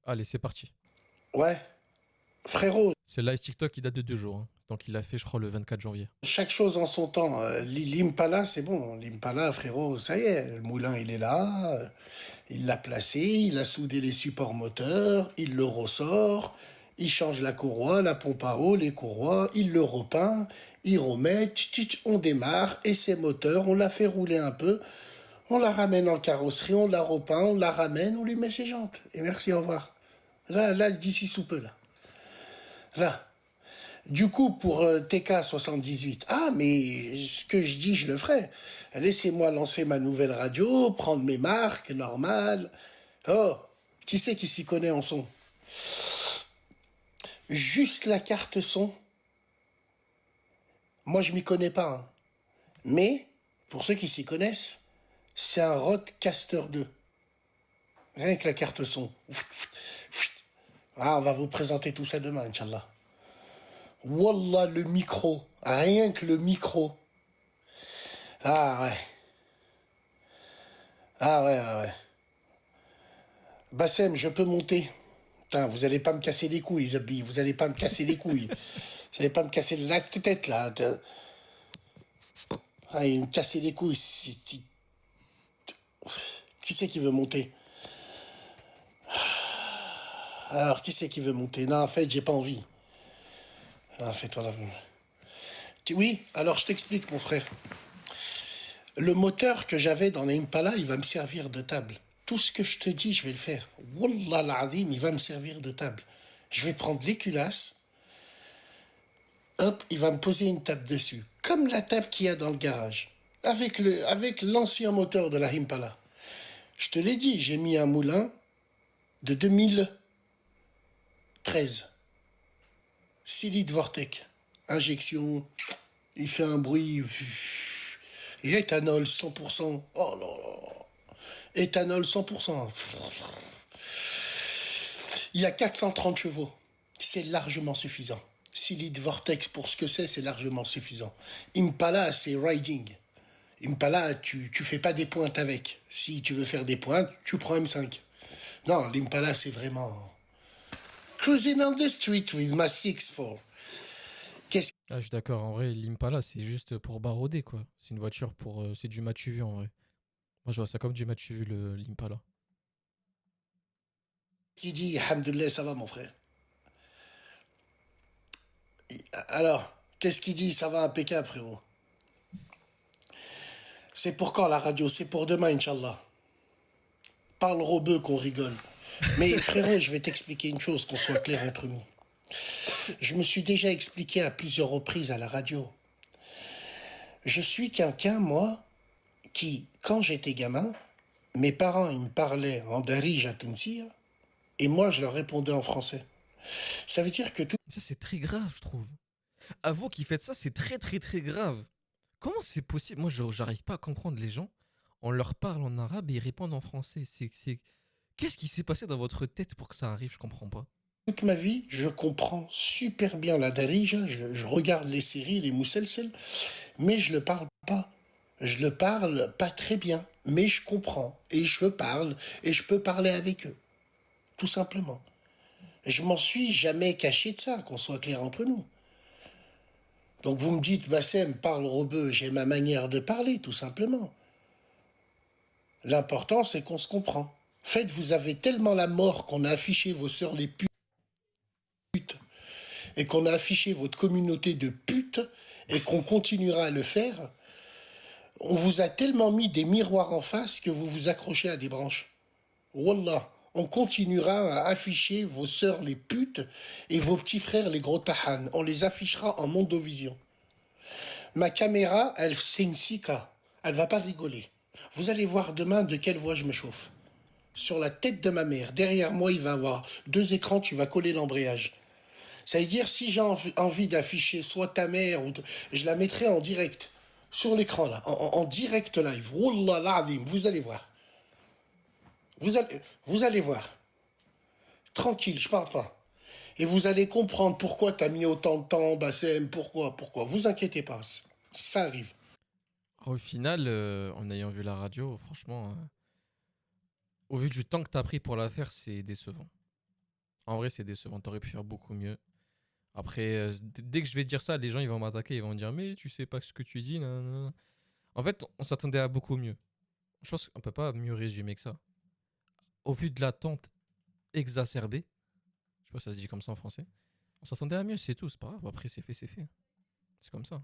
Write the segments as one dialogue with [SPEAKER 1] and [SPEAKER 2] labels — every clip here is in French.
[SPEAKER 1] Allez, c'est parti.
[SPEAKER 2] Ouais, frérot,
[SPEAKER 1] C'est le live TikTok qui date de 2 jours, hein. Donc il l'a fait, je crois, le 24 janvier.
[SPEAKER 2] chaque chose en son temps. L'Impala, c'est bon. L'Impala, frérot, ça y est, le moulin, il est là. Il l'a placé, il a soudé les supports moteurs, il le ressort, il change la courroie, la pompe à eau, les courroies, il le repeint, il remet, on démarre, et ses moteurs, on la fait rouler un peu, on la ramène en carrosserie, on la repeint, on la ramène, on lui met ses jantes. Et merci, au revoir. Là, d'ici sous peu, là. Là. Du coup, pour TK78, ah, mais ce que je dis, je le ferai. Laissez-moi lancer ma nouvelle radio, prendre mes marques, normal. Oh, qui c'est qui s'y connaît en son? Juste la carte son, moi je m'y connais pas. Hein. Mais, pour ceux qui s'y connaissent, c'est un Rodecaster 2. Rien que la carte son. Ah, on va vous présenter tout ça demain, Inch'Allah. Wallah, le micro. Rien que le micro. Ah ouais. Ah ouais, ouais, ouais. Bassem, je peux monter. Putain, vous allez pas me casser les couilles, Zabi. Vous allez pas me casser les couilles. Vous allez pas me casser la tête, là. Ah, il me casser les couilles. Qui c'est qui veut monter? Alors, qui c'est qui veut monter? Non, en fait, j'ai pas envie. Ah, fais-toi la... Oui, alors je t'explique, mon frère. Le moteur que j'avais dans l'Impala, il va me servir de table. Tout ce que je te dis, je vais le faire. Wallah l'azim, il va me servir de table. Je vais prendre les culasses. Hop, il va me poser une table dessus. Comme la table qu'il y a dans le garage. Avec l'ancien moteur de la Impala. Je te l'ai dit, j'ai mis un moulin de 2013. 6 litres Vortec. Injection. Il fait un bruit. Et éthanol 100%. Oh là là. Éthanol 100%. Il y a 430 chevaux. C'est largement suffisant. 6 litres Vortex pour ce que c'est largement suffisant. Impala, c'est riding. Impala, tu fais pas des pointes avec. Si tu veux faire des pointes, tu prends M5. Non, l'Impala, c'est vraiment... Cruising on the street with my 6'4". Qu'est-ce
[SPEAKER 1] Ah, je suis d'accord, en vrai, l'Impala, c'est juste pour baroder, quoi. C'est une voiture pour. C'est du match vu, en vrai. Moi, je vois ça comme du match vu, l'Impala.
[SPEAKER 2] qu'il dit? Alhamdoulilah, ça va, mon frère. Alors, qu'est-ce qu'il dit? Ça va impeccable, frérot. C'est pour quand la radio? C'est pour demain, Inch'Allah. Parle robeux qu'on rigole. Mais frérot, je vais t'expliquer une chose, qu'on soit clair entre nous. Je me suis déjà expliqué à plusieurs reprises à la radio. Je suis quelqu'un, moi, qui, quand j'étais gamin, mes parents, ils me parlaient en darija tunsia, et moi, je leur répondais en français. Ça veut dire que tout...
[SPEAKER 1] Ça, c'est très grave, je trouve. À vous qui faites ça, c'est très, très, très grave. Comment c'est possible? Moi, j'arrive pas à comprendre les gens. On leur parle en arabe et ils répondent en français. Qu'est-ce qui s'est passé dans votre tête pour que ça arrive? Je comprends pas.
[SPEAKER 2] Toute ma vie, je comprends super bien la darija, je regarde les séries, les mousselsel, mais je le parle pas. Je le parle pas très bien, mais je comprends, et je parle, et je peux parler avec eux. Tout simplement. Je m'en suis jamais caché de ça, qu'on soit clair entre nous. Donc vous me dites, Bassem, parle rebeu, j'ai ma manière de parler, tout simplement. L'important, c'est qu'on se comprend. Faites, vous avez tellement la mort qu'on a affiché vos sœurs les putes, et qu'on a affiché votre communauté de putes, et qu'on continuera à le faire, on vous a tellement mis des miroirs en face que vous vous accrochez à des branches. Wallah, on continuera à afficher vos sœurs les putes et vos petits frères les gros tahan. On les affichera en mondovision. Ma caméra, elle, c'est une Sika. Elle va pas rigoler. Vous allez voir demain de quelle voix je me chauffe. Sur la tête de ma mère, derrière moi, il va y avoir 2 écrans, tu vas coller l'embrayage. Ça veut dire, si j'ai envie d'afficher soit ta mère, ou je la mettrai en direct. Sur l'écran, là. En direct live. Wallah l'azim, vous allez voir. Vous allez voir. Tranquille, je parle pas. Et vous allez comprendre pourquoi t'as mis autant de temps, Bassem, pourquoi. Vous inquiétez pas, ça arrive.
[SPEAKER 1] Au final, en ayant vu la radio, franchement, au vu du temps que t'as pris pour la faire, c'est décevant. En vrai, c'est décevant. T'aurais pu faire beaucoup mieux. Après, dès que je vais dire ça, les gens ils vont m'attaquer. Ils vont me dire, mais tu sais pas ce que tu dis. Nanana. En fait, on s'attendait à beaucoup mieux. Je pense qu'on peut pas mieux résumer que ça. Au vu de l'attente exacerbée, je sais pas si ça se dit comme ça en français, on s'attendait à mieux, c'est tout. C'est pas grave. Après, c'est fait, c'est fait. C'est comme ça.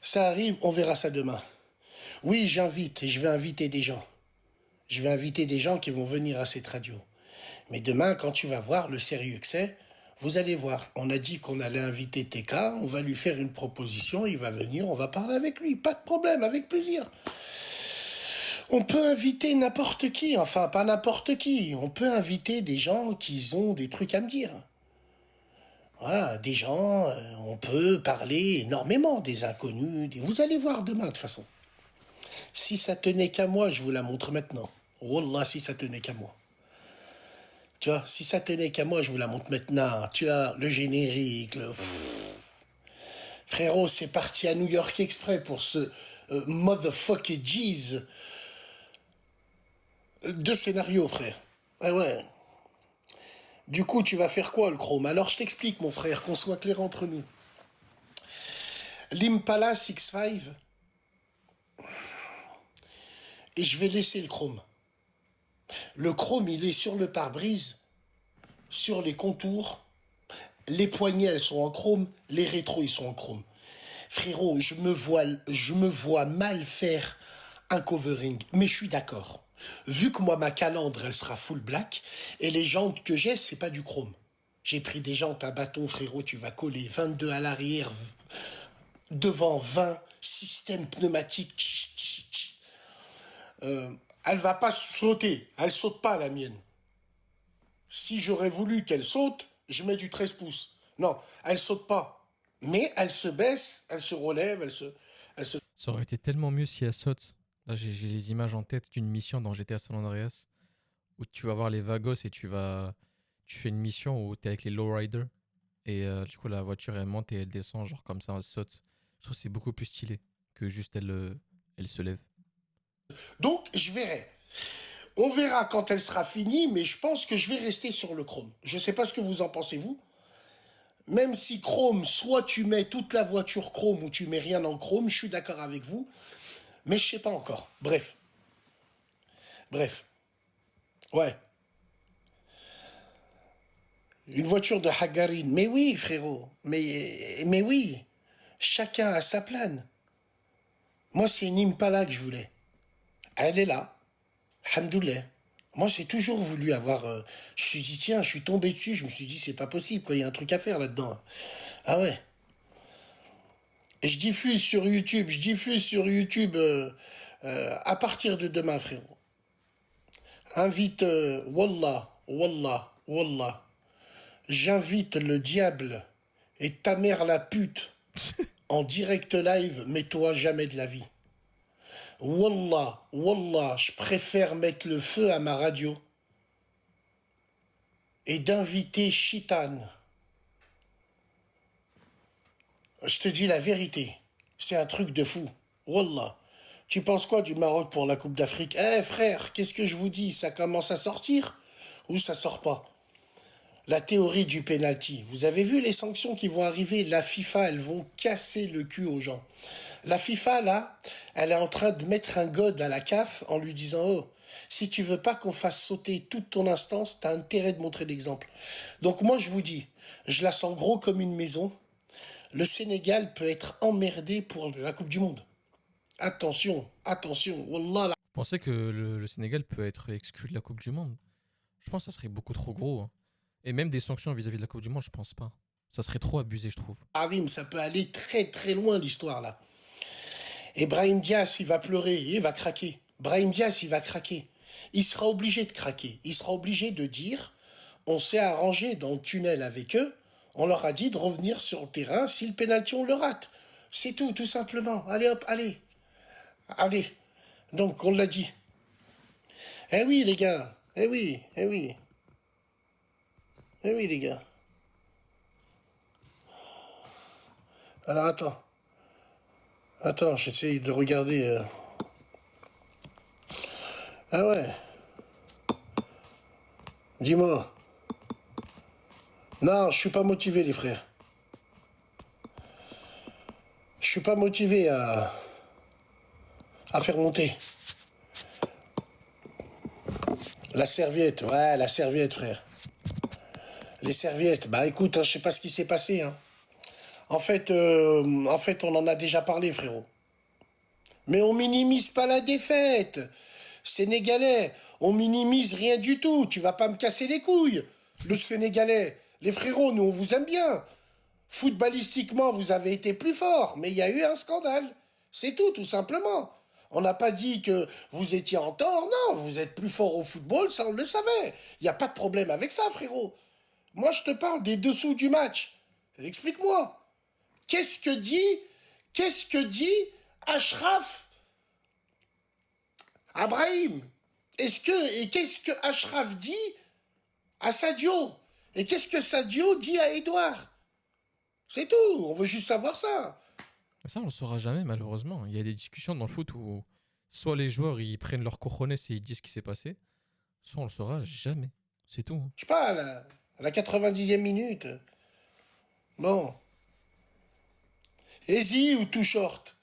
[SPEAKER 2] Ça arrive, on verra ça demain. Oui, j'invite, et je vais inviter des gens. Je vais inviter des gens qui vont venir à cette radio. Mais demain, quand tu vas voir le sérieux que c'est, vous allez voir. On a dit qu'on allait inviter TK, on va lui faire une proposition, il va venir, on va parler avec lui. Pas de problème, avec plaisir. On peut inviter n'importe qui, enfin pas n'importe qui. On peut inviter des gens qui ont des trucs à me dire. Voilà, des gens, on peut parler énormément des inconnus. Vous allez voir demain de toute façon. Si ça tenait qu'à moi, je vous la montre maintenant. Wallah, si ça tenait qu'à moi. Tu vois, si ça tenait qu'à moi, je vous la montre maintenant. Tu as le générique, Frérot, c'est parti à New York exprès pour ce motherfucker Jeez de scénario, frère. Ah ouais. Du coup, tu vas faire quoi, le Chrome? Alors, je t'explique, mon frère, qu'on soit clair entre nous. L'Impala 6.5, et je vais laisser le Chrome. Le Chrome, il est sur le pare-brise, sur les contours. Les poignées, elles sont en chrome. Les rétros, ils sont en chrome. Frérot, je me vois mal faire un covering. Mais je suis d'accord. Vu que moi, ma calandre, elle sera full black, et les jantes que j'ai, c'est pas du chrome. J'ai pris des jantes à bâton, frérot, tu vas coller 22 à l'arrière, devant 20, système pneumatique. Elle va pas sauter. Elle saute pas, la mienne. Si j'aurais voulu qu'elle saute, je mets du 13 pouces. Non, elle saute pas. Mais elle se baisse, elle se relève, elle se...
[SPEAKER 1] Ça aurait été tellement mieux si elle saute. Là, j'ai les images en tête d'une mission dans GTA San Andreas où tu vas voir les vagos et tu fais une mission où t'es avec les lowriders et du coup la voiture elle monte et elle descend genre comme ça, elle saute. Je trouve que c'est beaucoup plus stylé que juste elle se lève.
[SPEAKER 2] Donc, je verrai. On verra quand elle sera finie, mais je pense que je vais rester sur le chrome. Je sais pas ce que vous en pensez, vous. Même si chrome, soit tu mets toute la voiture chrome ou tu mets rien en chrome, je suis d'accord avec vous. Mais je sais pas encore. Bref. Bref. Ouais. Une voiture de Hagarin. Mais oui, frérot. Mais oui. Chacun a sa plane. Moi, c'est une Impala que je voulais. Elle est là. Alhamdoulilah. Moi, j'ai toujours voulu avoir... je me suis dit, tiens, je suis tombé dessus. Je me suis dit, c'est pas possible, quoi. Il y a un truc à faire là-dedans. Ah ouais. Et je diffuse sur YouTube à partir de demain, frérot. Invite, Wallah, Wallah, Wallah. J'invite le diable et ta mère la pute en direct live, mais toi jamais de la vie. Wallah, Wallah, je préfère mettre le feu à ma radio et d'inviter Chitan. Je te dis la vérité, c'est un truc de fou. Wallah. Tu penses quoi du Maroc pour la Coupe d'Afrique? Eh frère, qu'est-ce que je vous dis? Ça commence à sortir ou ça sort pas? La théorie du penalty. Vous avez vu les sanctions qui vont arriver? La FIFA, elles vont casser le cul aux gens. La FIFA, là, elle est en train de mettre un god à la CAF en lui disant, oh, si tu veux pas qu'on fasse sauter toute ton instance, t'as intérêt de montrer l'exemple. Donc moi, je vous dis, je la sens gros comme une maison. Le Sénégal peut être emmerdé pour la Coupe du Monde. Attention, attention, wallah.
[SPEAKER 1] Vous pensez que le Sénégal peut être exclu de la Coupe du Monde? Je pense que ça serait beaucoup trop gros, hein. Et même des sanctions vis-à-vis de la Coupe du Monde, je pense pas. Ça serait trop abusé, je trouve.
[SPEAKER 2] Arim, ça peut aller très très loin l'histoire là. Et Brahim Diaz, il va pleurer, il va craquer. Brahim Diaz, il va craquer. Il sera obligé de craquer. Il sera obligé de dire, on s'est arrangé dans le tunnel avec eux, on leur a dit de revenir sur le terrain si le pénalty on le rate. C'est tout, tout simplement. Allez hop, allez. Allez. Donc on l'a dit. Eh oui les gars, eh oui, eh oui. Eh oui les gars. Alors attends. Attends, j'essaye de regarder. Ah ouais. Dis-moi. Non, je suis pas motivé, les frères. Je suis pas motivé à faire monter. La serviette, ouais, la serviette, frère. Les serviettes, bah écoute, hein, je sais pas ce qui s'est passé. Hein. En fait, on en a déjà parlé, frérot. Mais on minimise pas la défaite. Sénégalais, on minimise rien du tout. Tu vas pas me casser les couilles. Le Sénégalais, les frérots, nous on vous aime bien. Footballistiquement, vous avez été plus fort, mais il y a eu un scandale. C'est tout simplement. On n'a pas dit que vous étiez en tort, non, vous êtes plus fort au football, ça on le savait. Il n'y a pas de problème avec ça, frérot. Moi, je te parle des dessous du match. Explique-moi. Qu'est-ce que dit Achraf Abrahim? Qu'est-ce que Achraf dit à Sadio? Et qu'est-ce que Sadio dit à Edouard? C'est tout, on veut juste savoir ça.
[SPEAKER 1] Ça, on le saura jamais, malheureusement. Il y a des discussions dans le foot où soit les joueurs ils prennent leur cojones et ils disent ce qui s'est passé, soit on le saura jamais. C'est tout. Hein.
[SPEAKER 2] Je sais pas, à la 90e minute. Bon. Easy ou too short?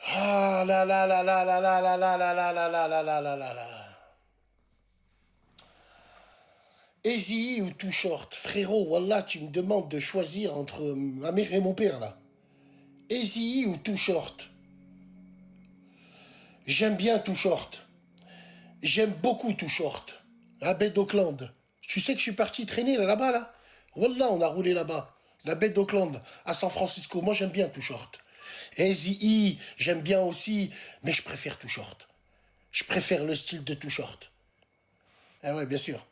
[SPEAKER 2] Ah là là là là là là là là là là là là là là là là là. Easy ou too short? Frérot, wallah, tu me demandes de choisir entre ma mère et mon père, là. Easy ou too short? J'aime bien too short. J'aime beaucoup too short. La baie d'Auckland. Tu sais que je suis parti traîner là-bas, là? Wallah, on a roulé là-bas. La baie d'Auckland, à San Francisco. Moi, j'aime bien too short. Easy, j'aime bien aussi, mais je préfère too short. Je préfère le style de too short. Ah ouais, bien sûr.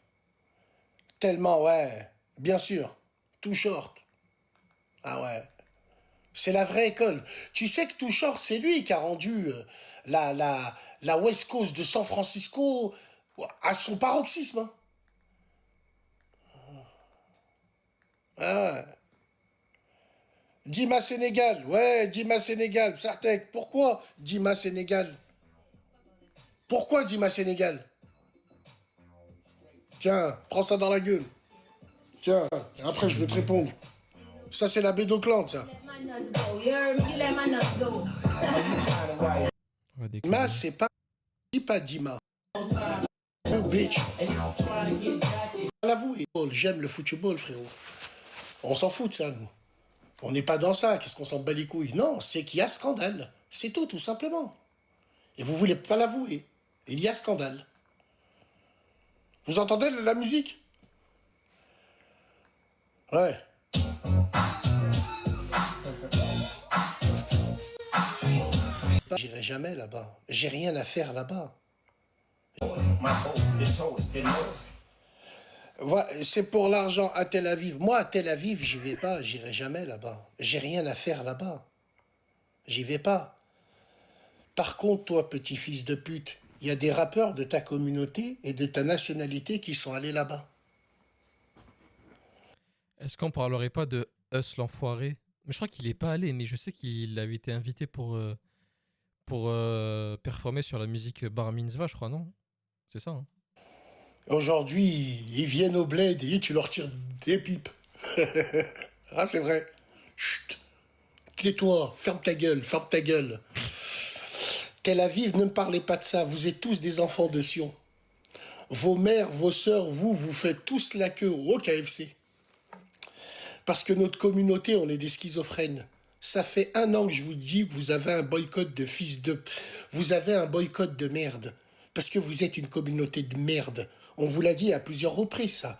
[SPEAKER 2] Tellement, ouais. Bien sûr. Too short. Ah ouais. C'est la vraie école. Tu sais que Too Short, c'est lui qui a rendu la West Coast de San Francisco à son paroxysme. Hein. Ah ouais. Dima Sénégal. Ouais, Dima Sénégal. Sartek. Pourquoi Dima Sénégal? Pourquoi Dima Sénégal? Tiens, prends ça dans la gueule. Tiens, après je vais te répondre. Ça, c'est la baie d'Auckland, ça.
[SPEAKER 1] On va
[SPEAKER 2] Dima,
[SPEAKER 1] déconner.
[SPEAKER 2] c'est pas... Dis pas Dima. Oh, bitch. L'avouer. J'aime le football, frérot. On s'en fout de ça, nous. On n'est pas dans ça. Qu'est-ce qu'on s'en bat les couilles? Non, c'est qu'il y a scandale. C'est tout simplement. Et vous voulez pas l'avouer. Il y a scandale. Vous entendez la musique? Ouais. J'irai jamais là-bas. J'ai rien à faire là-bas. C'est pour l'argent à Tel Aviv. Moi, à Tel Aviv, j'y vais pas. J'irai jamais là-bas. J'ai rien à faire là-bas. J'y vais pas. Par contre, toi, petit fils de pute, il y a des rappeurs de ta communauté et de ta nationalité qui sont allés là-bas.
[SPEAKER 1] Est-ce qu'on parlerait pas de Us l'enfoiré? Mais je crois qu'il est pas allé, mais je sais qu'il avait été invité pour performer sur la musique Bar Mitzvah, je crois, non? C'est ça, hein?
[SPEAKER 2] Aujourd'hui, ils viennent au bled et tu leur tires des pipes. Ah, c'est vrai. Chut. Tais-toi, ferme ta gueule, ferme ta gueule. Tel Aviv, ne me parlez pas de ça. Vous êtes tous des enfants de Sion. Vos mères, vos sœurs, vous faites tous la queue au KFC. Parce que notre communauté, on est des schizophrènes. Ça fait 1 an que je vous dis que vous avez un boycott de fils de... Vous avez un boycott de merde. Parce que vous êtes une communauté de merde. On vous l'a dit à plusieurs reprises, ça.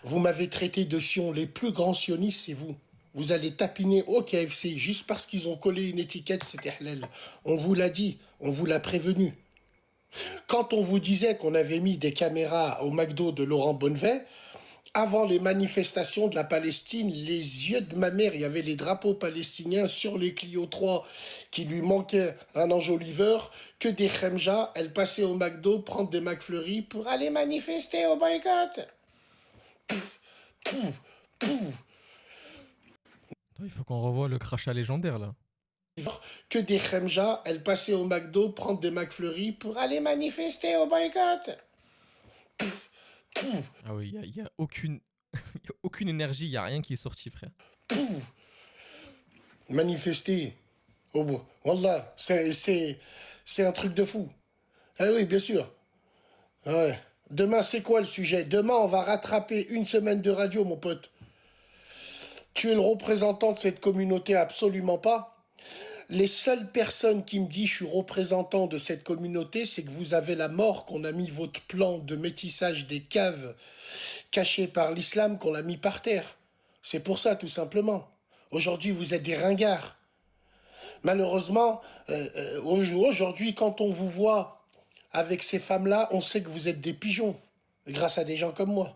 [SPEAKER 2] Vous m'avez traité de Sion. Les plus grands sionistes, c'est vous. Vous allez tapiner au KFC juste parce qu'ils ont collé une étiquette, c'était halal. On vous l'a dit, on vous l'a prévenu. Quand on vous disait qu'on avait mis des caméras au McDo de Laurent Bonnevet, avant les manifestations de la Palestine, les yeux de ma mère, il y avait les drapeaux palestiniens sur les Clio 3 qui lui manquait un enjoliveur, que des Khemja, elle passait au McDo prendre des McFlurry pour aller manifester au boycott.
[SPEAKER 1] Attends, il faut qu'on revoie le crachat légendaire, là.
[SPEAKER 2] Que des Khemja, elle passait au McDo prendre des McFlurry pour aller manifester au boycott.
[SPEAKER 1] Ah oui, y a aucune, y a aucune énergie, il y a rien qui est sorti, frère.
[SPEAKER 2] Manifester. Oh, bon. Wallah, c'est un truc de fou. Ah oui, bien sûr. Ouais. Demain, c'est quoi le sujet? Demain, on va rattraper une semaine de radio, mon pote. Tu es le représentant de cette communauté, absolument pas. Les seules personnes qui me disent je suis représentant de cette communauté, c'est que vous avez la mort, qu'on a mis votre plan de métissage des caves cachées par l'islam, qu'on l'a mis par terre. C'est pour ça, tout simplement. Aujourd'hui, vous êtes des ringards. Malheureusement, aujourd'hui, quand on vous voit avec ces femmes-là, on sait que vous êtes des pigeons, grâce à des gens comme moi.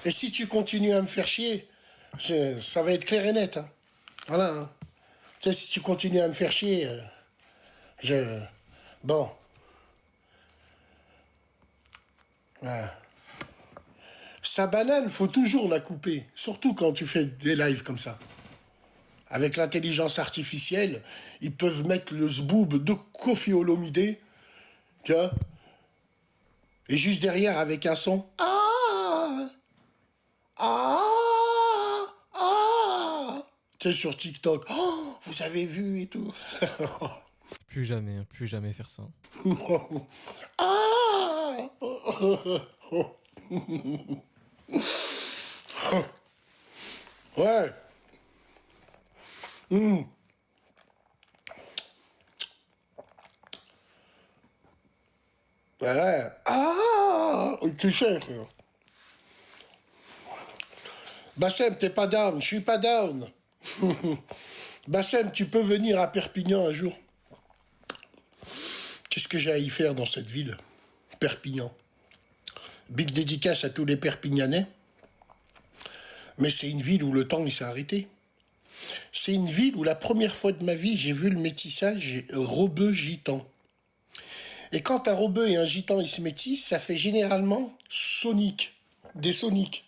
[SPEAKER 2] Et si tu continues à me faire chier, ça va être clair et net. Hein. Voilà. Hein. Tu sais, si tu continues à me faire chier, Bon. Ouais. Sa banane, faut toujours la couper. Surtout quand tu fais des lives comme ça. Avec l'intelligence artificielle, ils peuvent mettre le zboob de Kofi Olomide, tu vois, et juste derrière avec un son. Ah! Ah! Ah! Tu sais, sur TikTok. Oh, vous avez vu et tout.
[SPEAKER 1] Plus jamais faire ça.
[SPEAKER 2] Ah! Ouais. Mmh. Ouais. Ah! Tu sais, frère. Bassem, t'es pas down. Je suis pas down. Bassem, tu peux venir à Perpignan un jour. Qu'est-ce que j'ai à y faire dans cette ville? Perpignan. Big dédicace à tous les Perpignanais. Mais c'est une ville où le temps il s'est arrêté. C'est une ville où la première fois de ma vie, j'ai vu le métissage rebeu-gitan. Et quand un rebeu et un gitan ils se métissent, ça fait généralement sonique. Des soniques.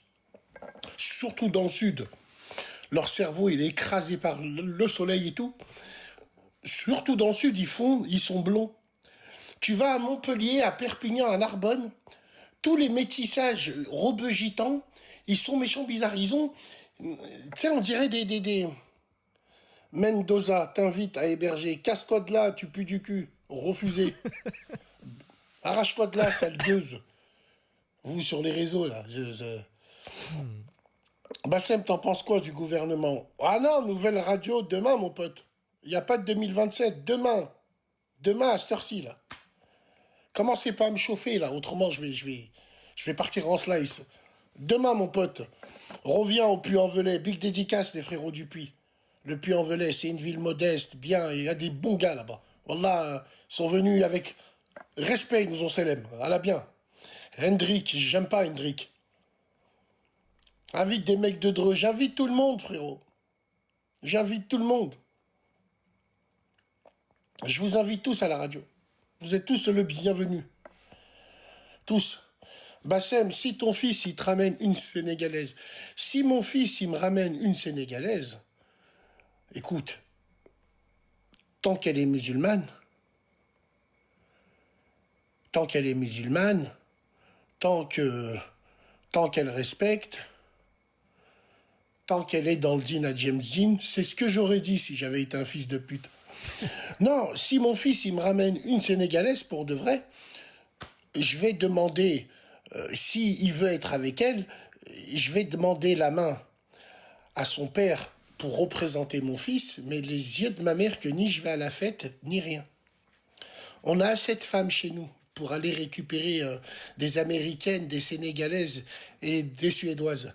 [SPEAKER 2] Surtout dans le sud. Leur cerveau il est écrasé par le soleil et tout. Surtout dans le sud, ils sont blonds. Tu vas à Montpellier, à Perpignan, à Narbonne, tous les métissages rebeux gitans, ils sont méchants bizarres. Ils ont, tu sais, on dirait des... Mendoza t'invite à héberger. Casse-toi de là, tu pues du cul. Refusé. Arrache-toi de là, sale gueuse. Vous, sur les réseaux, là. Bassem, t'en penses quoi du gouvernement? Ah non, nouvelle radio demain, mon pote. Il n'y a pas de 2027. Demain. Demain, à cette heure-ci, là. Commencez pas à me chauffer, là. Autrement, je vais partir en slice. Demain, mon pote. Reviens au Puy-en-Velay. Big dédicace, les frérots du Puy. Le Puy-en-Velay, c'est une ville modeste, bien. Il y a des bons gars là-bas. Wallah, ils sont venus avec respect, ils nous ont célèbres. À la bien. Hendrik, j'aime pas Hendrik. Invite des mecs de Dreux. J'invite tout le monde, frérot. J'invite tout le monde. Je vous invite tous à la radio. Vous êtes tous le bienvenu. Tous. Bassem, si ton fils, il te ramène une Sénégalaise, si mon fils, il me ramène une Sénégalaise, écoute, tant qu'elle est musulmane, tant qu'elle est musulmane, tant qu'elle respecte, tant qu'elle est dans le dîn à James Dean, c'est ce que j'aurais dit si j'avais été un fils de pute. Non, si mon fils, il me ramène une Sénégalaise pour de vrai, je vais demander, s'il veut être avec elle, je vais demander la main à son père pour représenter mon fils, mais les yeux de ma mère que ni je vais à la fête, ni rien. On a assez de femmes chez nous pour aller récupérer des Américaines, des Sénégalaises et des Suédoises.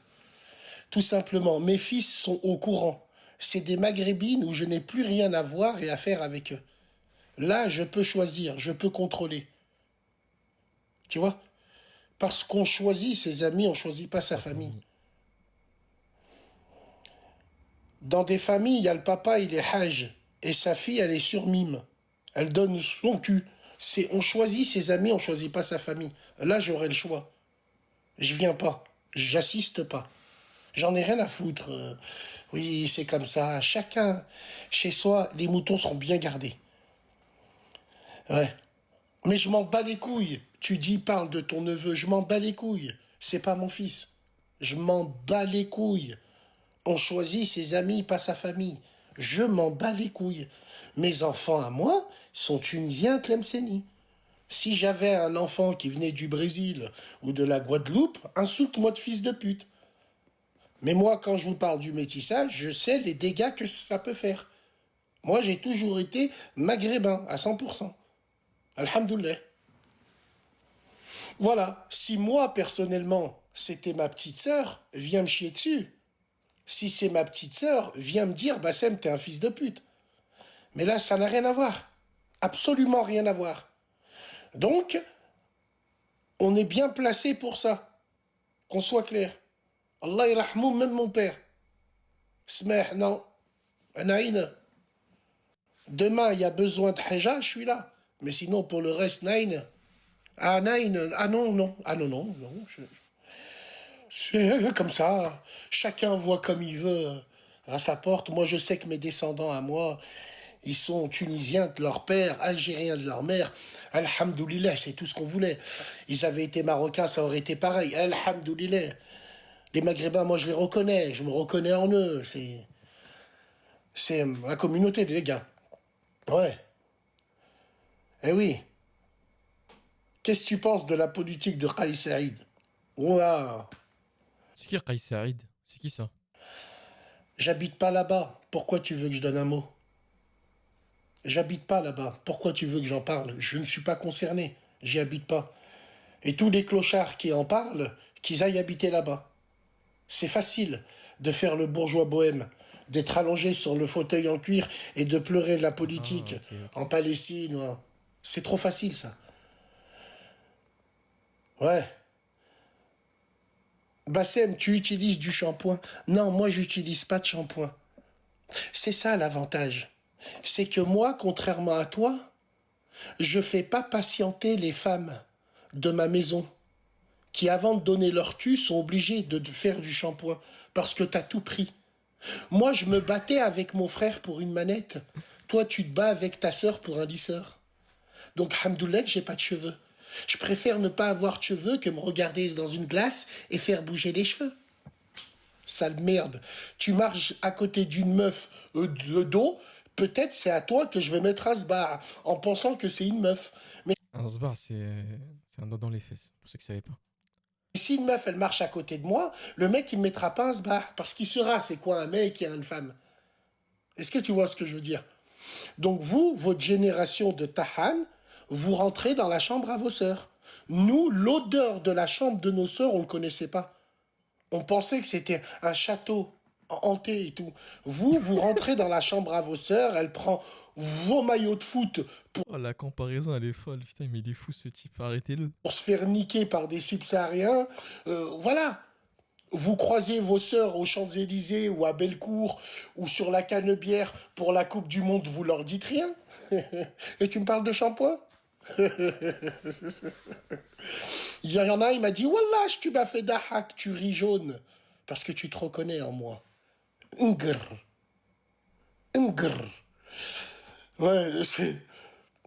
[SPEAKER 2] Tout simplement, mes fils sont au courant. C'est des Maghrébines où je n'ai plus rien à voir et à faire avec eux. Là, je peux choisir, je peux contrôler. Tu vois? Parce qu'on choisit ses amis, on ne choisit pas sa famille. Dans des familles, il y a le papa, il est hajj. Et sa fille, elle est sur mime. Elle donne son cul. On choisit ses amis, on ne choisit pas sa famille. Là, j'aurai le choix. Je viens pas. J'assiste pas. J'en ai rien à foutre. Oui, c'est comme ça. Chacun, chez soi, les moutons seront bien gardés. Ouais. Mais je m'en bats les couilles. Tu dis, parle de ton neveu. Je m'en bats les couilles. C'est pas mon fils. Je m'en bats les couilles. On choisit ses amis, pas sa famille. Je m'en bats les couilles. Mes enfants à moi sont tunisiens Tlemceni. Si j'avais un enfant qui venait du Brésil ou de la Guadeloupe, insulte-moi de fils de pute. Mais moi, quand je vous parle du métissage, je sais les dégâts que ça peut faire. Moi, j'ai toujours été maghrébin, à 100%. Alhamdoulilah. Voilà. Si moi, personnellement, c'était ma petite sœur, viens me chier dessus. Si c'est ma petite sœur, viens me dire, Bassem, t'es un fils de pute. Mais là, ça n'a rien à voir. Absolument rien à voir. Donc, on est bien placé pour ça. Qu'on soit clair. Allah irahmou, même mon père. Smeh, non. Naïn. Demain, il y a besoin de Haja, je suis là. Mais sinon, pour le reste, Naïn. Ah, Naïn. Ah non, non. Ah non, non, non. C'est comme ça. Chacun voit comme il veut à sa porte. Moi, je sais que mes descendants à moi, ils sont tunisiens de leur père, algériens de leur mère. Alhamdoulilah, c'est tout ce qu'on voulait. Ils avaient été marocains, ça aurait été pareil. Alhamdoulilah. Les maghrébins, moi, je les reconnais. Je me reconnais en eux. C'est ma communauté, les gars. Ouais. Eh oui. Qu'est-ce que tu penses de la politique de Khaïs Saïd? Ouah.
[SPEAKER 1] C'est qui Kais Saïd? C'est qui ça?
[SPEAKER 2] J'habite pas là-bas. Pourquoi tu veux que je donne un mot? J'habite pas là-bas. Pourquoi tu veux que j'en parle? Je ne suis pas concerné. J'y habite pas. Et tous les clochards qui en parlent, qu'ils aillent habiter là-bas. C'est facile de faire le bourgeois bohème, d'être allongé sur le fauteuil en cuir et de pleurer de la
[SPEAKER 1] Ah,
[SPEAKER 2] politique
[SPEAKER 1] ok, ok.
[SPEAKER 2] en Palestine. C'est trop facile, ça. Ouais. Bassem, tu utilises du shampoing? Non, moi, j'utilise pas de shampoing. C'est ça l'avantage. C'est que moi, contrairement à toi, je fais pas patienter les femmes de ma maison qui, avant de donner leur cul, sont obligées de faire du shampoing parce que t'as tout pris. Moi, je me battais avec mon frère pour une manette. Toi, tu te bats avec ta sœur pour un lisseur. Donc, hamdoulilah, que j'ai pas de cheveux. Je préfère ne pas avoir de cheveux que me regarder dans une glace et faire bouger les cheveux. Sale merde. Tu marches à côté d'une meuf de dos, peut-être c'est à toi que je vais mettre un sbar en pensant que c'est une meuf. Mais
[SPEAKER 1] Un sbar, c'est un doigt dans les fesses, pour ceux qui savaient pas.
[SPEAKER 2] si une meuf, elle marche à côté de moi, le mec, il me mettra pas un sbar parce qu'il saura c'est quoi un mec et une femme. Est-ce que tu vois ce que je veux dire? Donc vous, votre génération de Tahan, vous rentrez dans la chambre à vos sœurs. Nous, l'odeur de la chambre de nos sœurs, on ne le connaissait pas. On pensait que c'était un château hanté et tout. Vous, vous rentrez dans la chambre à vos sœurs, elle prend vos maillots de foot
[SPEAKER 1] Oh, la comparaison, elle est folle. Putain, mais il est fou ce type, arrêtez-le.
[SPEAKER 2] pour se faire niquer par des subsahariens. Voilà. Vous croisez vos sœurs aux Champs-Élysées ou à Bellecour ou sur la Canebière pour la Coupe du Monde, vous leur dites rien. Et tu me parles de shampoing? Il y en a, il m'a dit, Wallah, tu m'as fait dahak, tu ris jaune. Parce que tu te reconnais en moi. Ngr. Ngr. Ouais, c'est...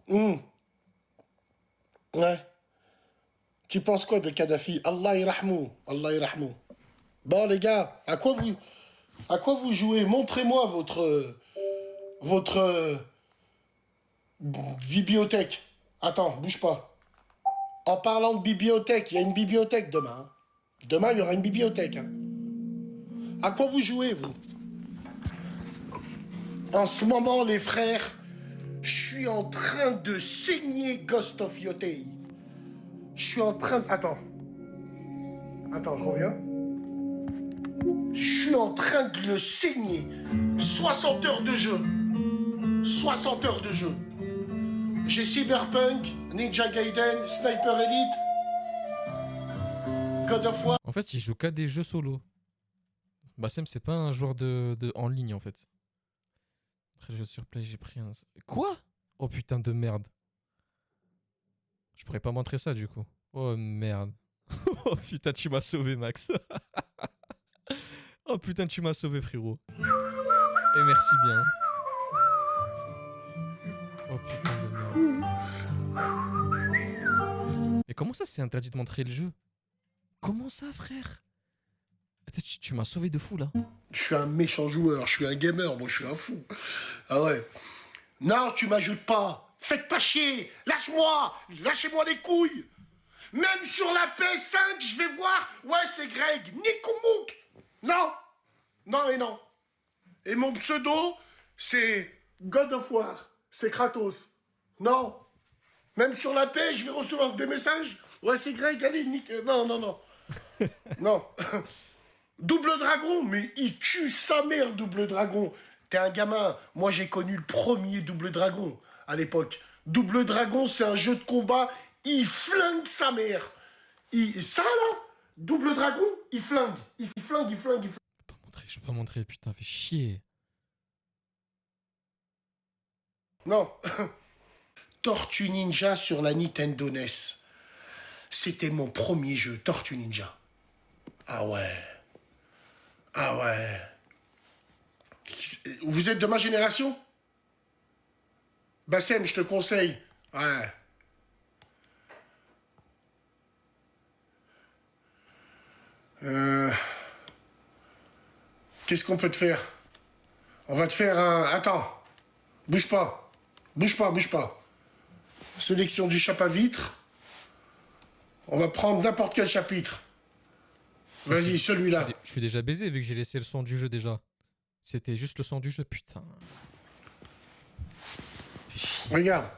[SPEAKER 2] Ouais. Tu penses quoi de Kadhafi? Allah irahmou. Allah irahmou. Bon, les gars, à quoi vous jouez? Montrez-moi votre bibliothèque. Attends, bouge pas. En parlant de bibliothèque, il y a une bibliothèque demain. Demain, il y aura une bibliothèque. À quoi vous jouez, vous? En ce moment, les frères, je suis en train de saigner Ghost of Yotei. Je suis en train de... Attends, je reviens. Je suis en train de le saigner. 60 heures de jeu. 60 heures de jeu. J'ai Cyberpunk, Ninja Gaiden, Sniper Elite, God of War.
[SPEAKER 1] En fait, il joue qu'à des jeux solo. Bassem, c'est pas un joueur de en ligne, en fait. Après le jeu sur Play, j'ai pris un... Quoi? Oh putain de merde. Je pourrais pas montrer ça, du coup. Oh merde. Oh putain, tu m'as sauvé, Max. Oh putain, tu m'as sauvé, frérot. Et merci bien. Oh putain de merde. Mais comment ça, c'est interdit de montrer le jeu? Comment ça, frère? Attends, tu m'as sauvé de fou, là.
[SPEAKER 2] Je suis un méchant joueur, je suis un gamer, moi je suis un fou. Ah ouais. Non, tu m'ajoutes pas. Faites pas chier. Lâche-moi. Lâchez-moi les couilles. Même sur la PS5, je vais voir. Ouais, c'est Greg. Nikomouk. Non. Non et non. Et mon pseudo, c'est God of War. C'est Kratos. Non. Même sur la PS, je vais recevoir des messages. Ouais, c'est Greg. Allez, non, non, non. Non. Double Dragon, mais il tue sa mère, Double Dragon. T'es un gamin. Moi, j'ai connu le premier Double Dragon à l'époque. Double Dragon, c'est un jeu de combat. Il flingue sa mère. Ça, là, Double Dragon, il flingue. Il flingue, il flingue, il flingue.
[SPEAKER 1] Je peux pas montrer, putain, fait chier.
[SPEAKER 2] Non. Tortue Ninja sur la Nintendo NES. C'était mon premier jeu, Tortue Ninja. Ah ouais. Ah ouais. Vous êtes de ma génération? Bassem, je te conseille. Ouais. Qu'est-ce qu'on peut te faire? On va te faire un... Attends. Bouge pas. Bouge pas, bouge pas. Sélection du chape à vitre. On va prendre n'importe quel chapitre. Vas-y, celui-là.
[SPEAKER 1] Je suis déjà baisé vu que j'ai laissé le son du jeu déjà. C'était juste le son du jeu, putain.
[SPEAKER 2] Regarde.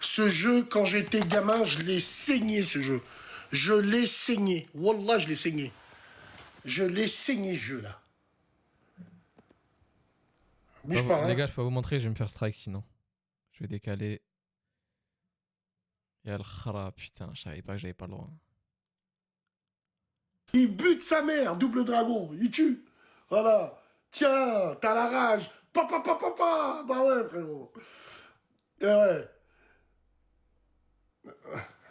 [SPEAKER 2] Ce jeu, quand j'étais gamin, je l'ai saigné, ce jeu. Je l'ai saigné. Wallah, je l'ai saigné. Je l'ai saigné, ce jeu-là. Bouge pas,
[SPEAKER 1] Les
[SPEAKER 2] hein.
[SPEAKER 1] gars, je peux vous montrer, je vais me faire strike sinon. Je vais décaler. Et al-khara, putain, je savais pas que j'avais pas le droit.
[SPEAKER 2] Il bute sa mère, Double Dragon. Il tue. Voilà. Tiens, t'as la rage. Papa, papa, papa. Bah ouais, frérot. Et ouais.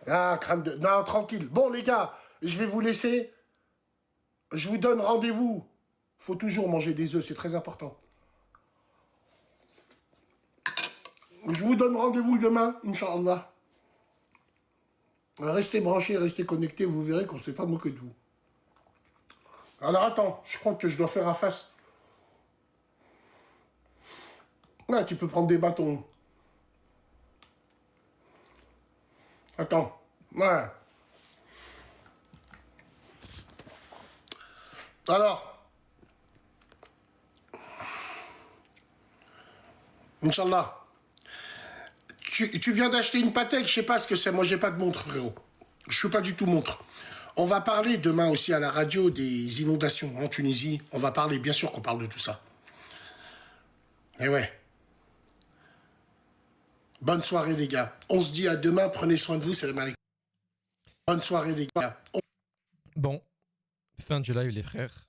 [SPEAKER 2] Ah, crème de... Non, tranquille. Bon, les gars, je vais vous laisser. Je vous donne rendez-vous. Faut toujours manger des œufs, c'est très important. Je vous donne rendez-vous demain, Inch'Allah. Restez branchés, restez connectés, vous verrez qu'on ne s'est pas moqué de vous. Alors attends, je crois que je dois faire un face. Ouais, tu peux prendre des bâtons. Attends, ouais. Alors, Inch'Allah. Tu viens d'acheter une Patek, je sais pas ce que c'est. Moi, j'ai pas de montre, frérot. Je suis pas du tout montre. On va parler demain aussi à la radio des inondations en Tunisie. On va parler, bien sûr qu'on parle de tout ça. Et ouais. Bonne soirée, les gars. On se dit à demain. Prenez soin de vous. Salam alaikum. Bonne soirée, les gars.
[SPEAKER 1] Bon, fin du live, les frères.